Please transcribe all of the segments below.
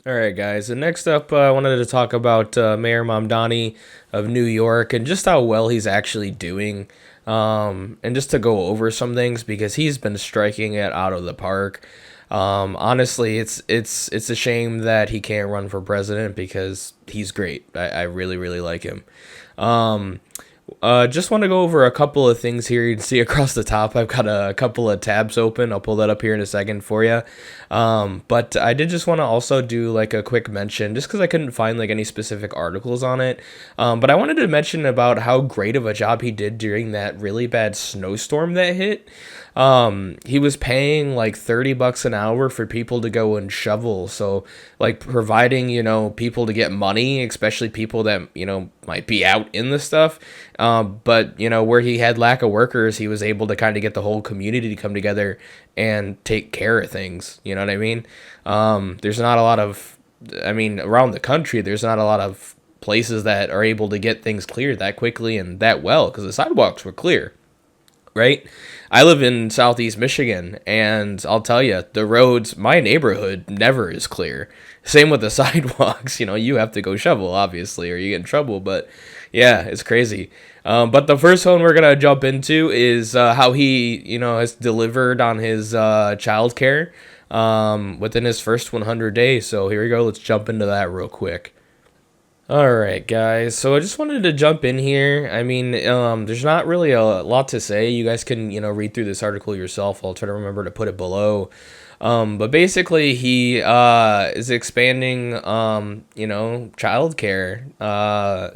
All right, guys. And next up, I wanted to talk about Mayor Mamdani of New York and just how well he's actually doing. And just to go over some things because he's been striking it out of the park. Honestly, it's a shame that he can't run for president because he's great. I really like him. Um, just want to go over a couple of things here. You can see across the top, I've got a couple of tabs open. I'll pull that up here in a second for you. But I did just want to also do like a quick mention, just because I couldn't find like any specific articles on it. But I wanted to mention about how great of a job he did during that really bad snowstorm that hit. He was paying like $30 an hour for people to go and shovel. So like providing, people to get money, especially people that, might be out in the stuff. But where he had lack of workers, he was able to kind of get the whole community to come together and take care of things. You know what I mean? There's not a lot of, around the country, there's not a lot of places that are able to get things cleared that quickly and that well because the sidewalks were clear, right? I live in southeast Michigan, and I'll tell you, the roads, my neighborhood never is clear. Same with the sidewalks. You have to go shovel, obviously, or you get in trouble. But yeah, it's crazy. But the first one we're gonna jump into is how he, has delivered on his childcare within his first 100 days. So here we go. Let's jump into that real quick. All right, guys. So I just wanted to jump in here. There's not really a lot to say. You guys can, read through this article yourself. I'll try to remember to put it below. But basically, he is expanding, childcare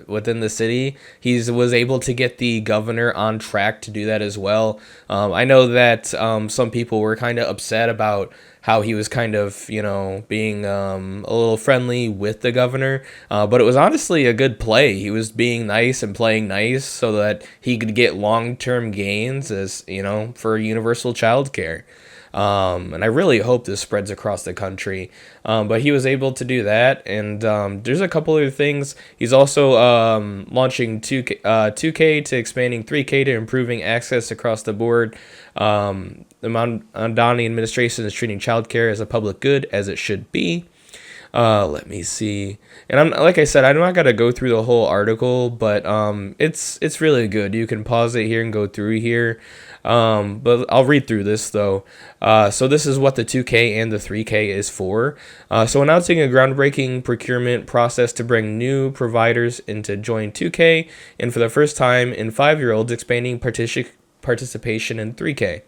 within the city. He was able to get the governor on track to do that as well. I know that some people were kind of upset about how he was kind of, being a little friendly with the governor. But it was honestly a good play. He was being nice and playing nice so that he could get long term gains as, for universal childcare. And I really hope this spreads across the country. But he was able to do that. And there's a couple other things. He's also launching 2K to expanding 3K to improving access across the board. The Mamdani administration is treating childcare as a public good, as it should be. Let me see. And I'm like I said, I'm not gonna go through the whole article, but it's really good. You can pause it here and go through here. But I'll read through this though. So this is what the 2K and the 3K is for. So announcing a groundbreaking procurement process to bring new providers into join 2K, and for the first time in 5-year-olds, expanding participation in 3K.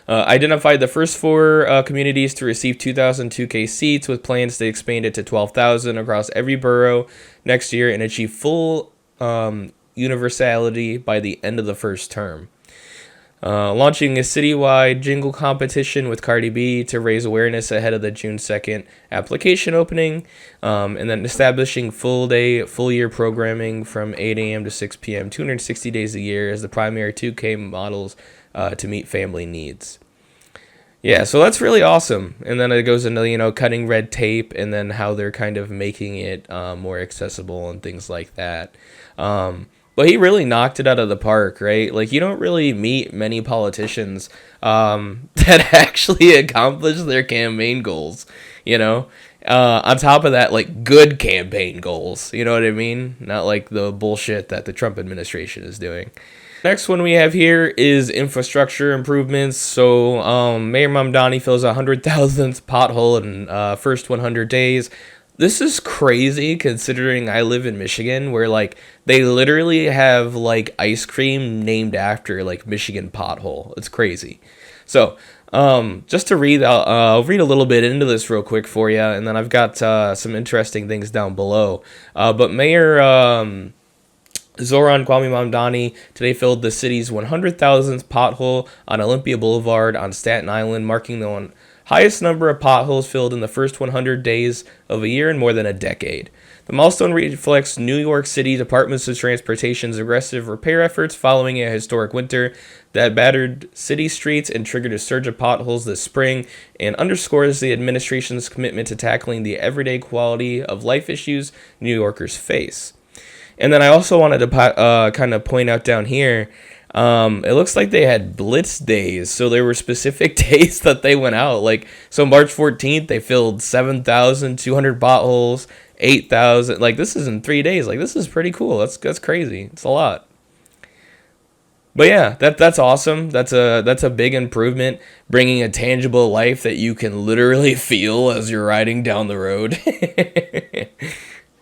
Identified the first four communities to receive 2,000 2K seats with plans to expand it to 12,000 across every borough next year and achieve full universality by the end of the first term. Launching a citywide jingle competition with Cardi B to raise awareness ahead of the June 2nd application opening, and then establishing full year programming from 8 a.m. to 6 p.m., 260 days a year as the primary 2K models to meet family needs. Yeah, so that's really awesome. And then it goes into, cutting red tape and then how they're kind of making it more accessible and things like that. But he really knocked it out of the park, right? Like, you don't really meet many politicians that actually accomplish their campaign goals, On top of that, like, good campaign goals, you know what I mean? Not like the bullshit that the Trump administration is doing. Next one we have here is infrastructure improvements. So Mayor Mamdani fills 100,000th pothole in first 100 days. This is crazy considering I live in Michigan where like they literally have like ice cream named after like Michigan pothole. It's crazy. So just to read, I'll read a little bit into this real quick for you, and then I've got some interesting things down below. But Mayor Zoran Kwame Mamdani today filled the city's 100,000th pothole on Olympia Boulevard on Staten Island, marking the highest number of potholes filled in the first 100 days of a year in more than a decade. The milestone reflects New York City Department of Transportation's aggressive repair efforts following a historic winter that battered city streets and triggered a surge of potholes this spring, and underscores the administration's commitment to tackling the everyday quality of life issues New Yorkers face. And then I also wanted to kind of point out down here, It looks like they had blitz days, so there were specific days that they went out. Like, so March 14th, they filled 7,200 potholes, 8,000. Like, this is in 3 days. Like, this is pretty cool. That's crazy. It's a lot. But yeah, that's awesome. That's a big improvement, bringing a tangible life that you can literally feel as you're riding down the road.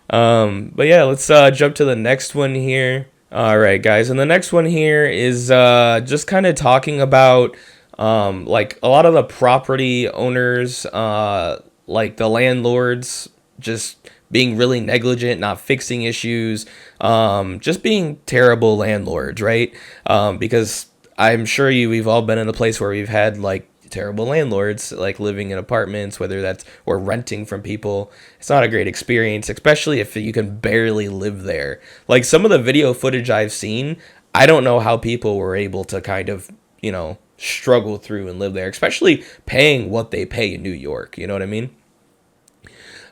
But yeah, let's jump to the next one here. All right, guys, and the next one here is just kind of talking about like a lot of the property owners, like the landlords, just being really negligent, not fixing issues, just being terrible landlords, right? Because I'm sure we've all been in a place where we've had like terrible landlords, like living in apartments, whether that's or renting from people. It's not a great experience, especially if you can barely live there. Like some of the video footage I've seen, I don't know how people were able to kind of, struggle through and live there, especially paying what they pay in New York. You know what I mean?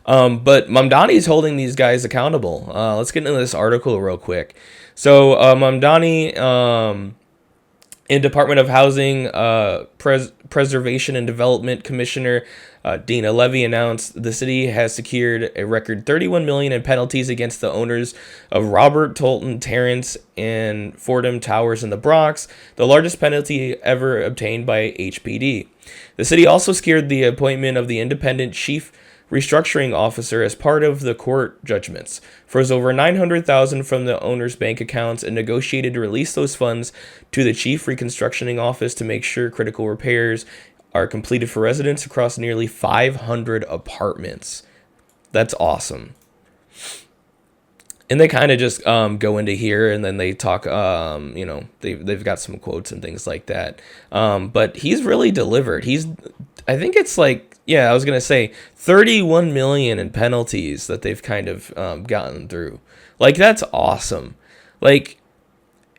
But Mamdani's holding these guys accountable. Let's get into this article real quick. So Mamdani, in Department of Housing, Preservation and Development Commissioner Dina Levy announced the city has secured a record $31 million in penalties against the owners of Robert Tolton Terrace and Fordham Towers in the Bronx, the largest penalty ever obtained by HPD. The city also secured the appointment of the independent chief restructuring officer as part of the court judgments, froze over $900,000 from the owner's bank accounts, and negotiated to release those funds to the chief reconstructing office to make sure critical repairs are completed for residents across nearly 500 apartments. That's awesome. And they kind of just go into here, and then they talk, they've got some quotes and things like that. But he's really delivered. I think it's like, yeah, I was going to say 31 million in penalties that they've kind of gotten through. Like, that's awesome. Like,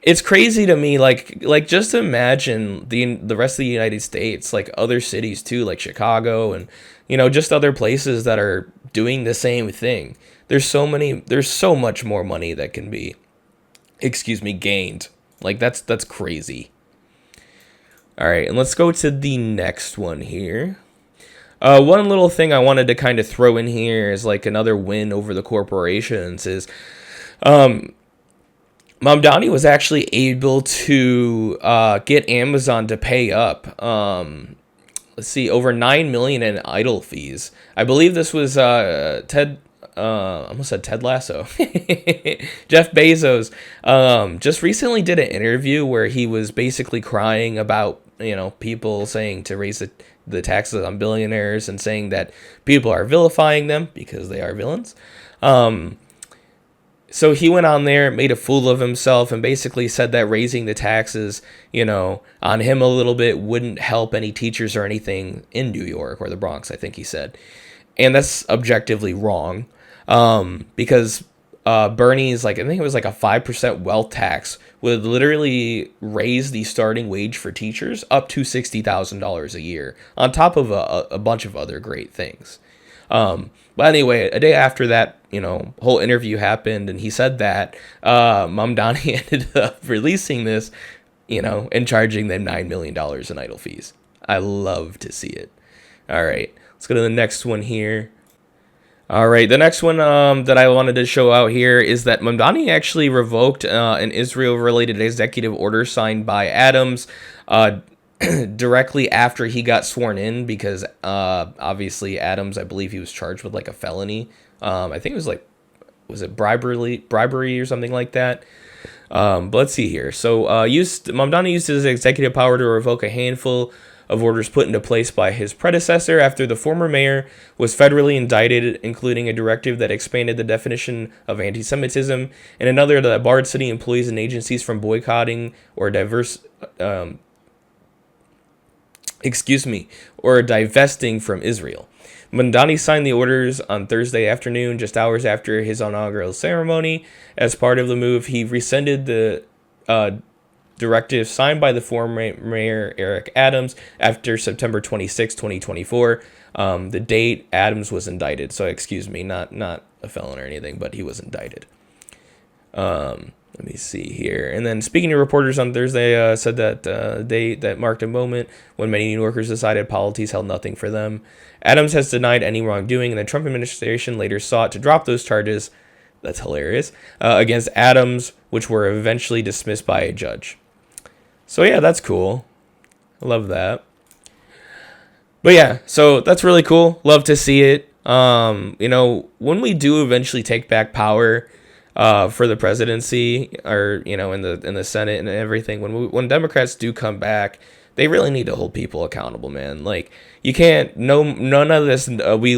it's crazy to me. Like just imagine the rest of the United States, like other cities too, like Chicago and, just other places that are doing the same thing. There's so much more money that can be, gained. Like that's crazy. All right, and let's go to the next one here. One little thing I wanted to kind of throw in here is like another win over the corporations is, Mamdani was actually able to get Amazon to pay up. Let's see, over $9 million in idle fees. I believe this was Ted. I almost said Ted Lasso. Jeff Bezos just recently did an interview where he was basically crying about people saying to raise the taxes on billionaires and saying that people are vilifying them because they are villains. So he went on there, made a fool of himself, and basically said that raising the taxes, on him a little bit wouldn't help any teachers or anything in New York or the Bronx, I think he said. And that's objectively wrong, because Bernie's, I think it was like a 5% wealth tax would literally raise the starting wage for teachers up to $60,000 a year, on top of a bunch of other great things. But anyway, a day after that, whole interview happened, and he said that Mamdani ended up releasing this, and charging them $9 million in idle fees. I love to see it. All right, let's go to the next one here. All right, the next one that I wanted to show out here is that Mamdani actually revoked an Israel-related executive order signed by Adams directly after he got sworn in, because obviously Adams, I believe he was charged with like a felony. I think it was it bribery or something like that. But let's see here. So Mamdani used his executive power to revoke a handful of orders put into place by his predecessor after the former mayor was federally indicted, including a directive that expanded the definition of anti-Semitism and another that barred city employees and agencies from boycotting or divesting from Israel. Mamdani signed the orders on Thursday afternoon, just hours after his inaugural ceremony. As part of the move, he rescinded the directive signed by the former mayor Eric Adams after September 26, 2024. The date Adams was indicted. So not a felon or anything, but he was indicted. Let me see here. And then speaking to reporters on Thursday, said that that marked a moment when many New Yorkers decided policies held nothing for them. Adams has denied any wrongdoing, and the Trump administration later sought to drop those charges. That's hilarious. Against Adams, which were eventually dismissed by a judge. So yeah, that's cool. I love that. But yeah, so that's really cool. Love to see it. When we do eventually take back power, for the presidency, or in the Senate and everything, when Democrats do come back, they really need to hold people accountable, man. Like, you can't, none of this we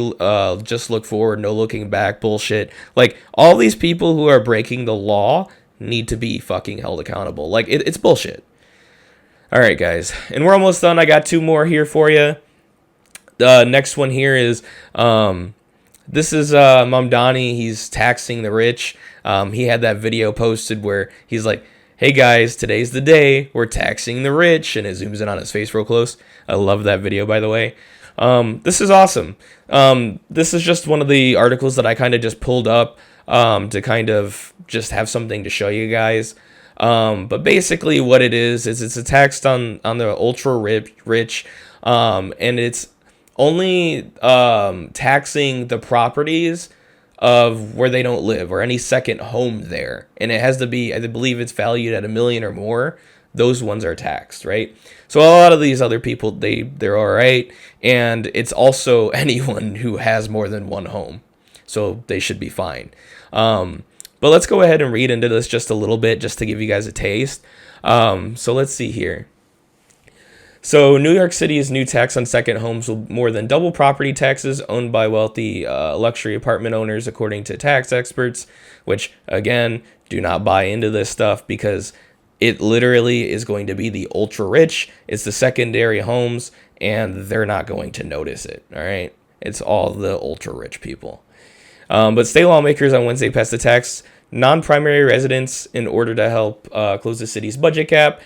just look forward, no looking back bullshit. Like, all these people who are breaking the law need to be fucking held accountable. Like, it's bullshit. All right, guys, and we're almost done. I got 2 more here for you. The next one here is this is Mamdani. He's taxing the rich. He had that video posted where he's like, "Hey guys, today's the day we're taxing the rich," and it zooms in on his face real close. I love that video, by the way. This is awesome. This is just one of the articles that I kind of just pulled up to kind of just have something to show you guys. But basically what it is it's a tax on the ultra rich, and it's only taxing the properties of where they don't live or any second home there. And it has to be, I believe it's valued at $1 million or more. Those ones are taxed, right? So a lot of these other people, they're all right. And it's also anyone who has more than one home. So they should be fine. But let's go ahead and read into this just a little bit just to give you guys a taste. So let's see here. So New York City's new tax on second homes will more than double property taxes owned by wealthy luxury apartment owners, according to tax experts, which, again, do not buy into this stuff because it literally is going to be the ultra rich. It's the secondary homes, and they're not going to notice it, all right? It's all the ultra rich people. But state lawmakers on Wednesday passed a tax non-primary residents in order to help close the city's budget gap.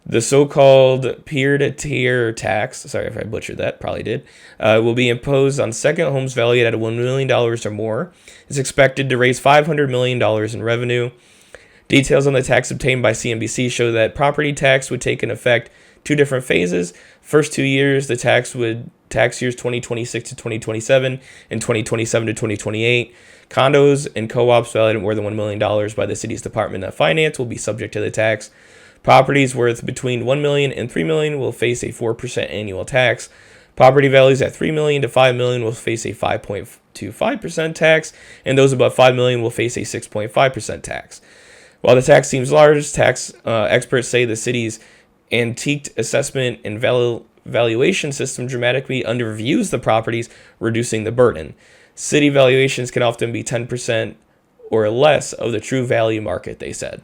The so-called peer-to-tier tax, sorry if I butchered that, probably did, will be imposed on second homes valued at $1 million or more. It's expected to raise $500 million in revenue. Details on the tax obtained by CNBC show that property tax would take in effect 2 different phases. First 2 years, the tax would tax years 2026 to 2027 and 2027 to 2028. Condos and co-ops valued at more than $1 million by the city's Department of Finance will be subject to the tax. Properties worth between $1 million and $3 million will face a 4% annual tax. Property values at $3 million to $5 million will face a 5.25% tax, and those above $5 million will face a 6.5% tax. While the tax seems large, tax experts say the city's antiqued assessment and valuation system dramatically undervalues the properties, reducing the burden. City valuations can often be 10% or less of the true value market, they said.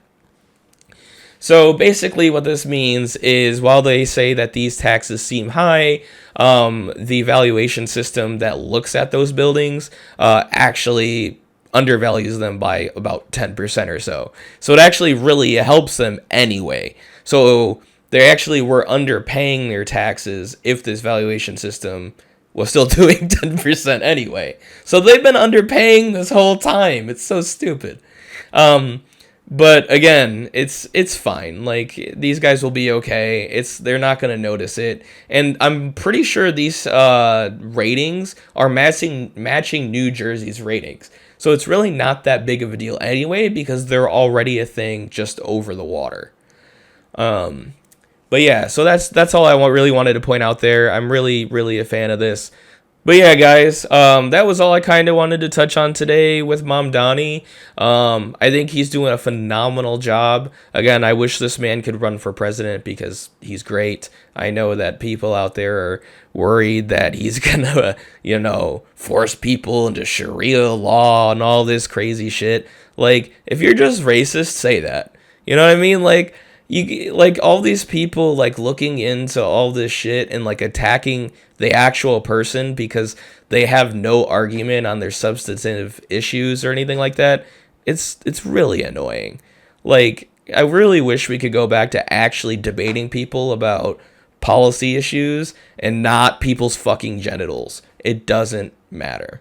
So basically what this means is while they say that these taxes seem high, the valuation system that looks at those buildings actually undervalues them by about 10% or so. So it actually really helps them anyway. So they actually were underpaying their taxes if this valuation system was still doing 10% anyway. So they've been underpaying this whole time. It's so stupid. But again, it's fine. Like, these guys will be okay. They're not going to notice it. And I'm pretty sure these ratings are matching New Jersey's ratings. So it's really not that big of a deal anyway because they're already a thing just over the water. But yeah, so that's all I really wanted to point out there. I'm really, really a fan of this. But yeah, guys, that was all I kind of wanted to touch on today with Mamdani. I think he's doing a phenomenal job. Again, I wish this man could run for president because he's great. I know that people out there are worried that he's going to, force people into Sharia law and all this crazy shit. Like, if you're just racist, say that. You know what I mean? Like, all these people looking into all this shit and attacking the actual person because they have no argument on their substantive issues or anything like that. It's really annoying. I really wish we could go back to actually debating people about policy issues and not people's fucking genitals. It doesn't matter.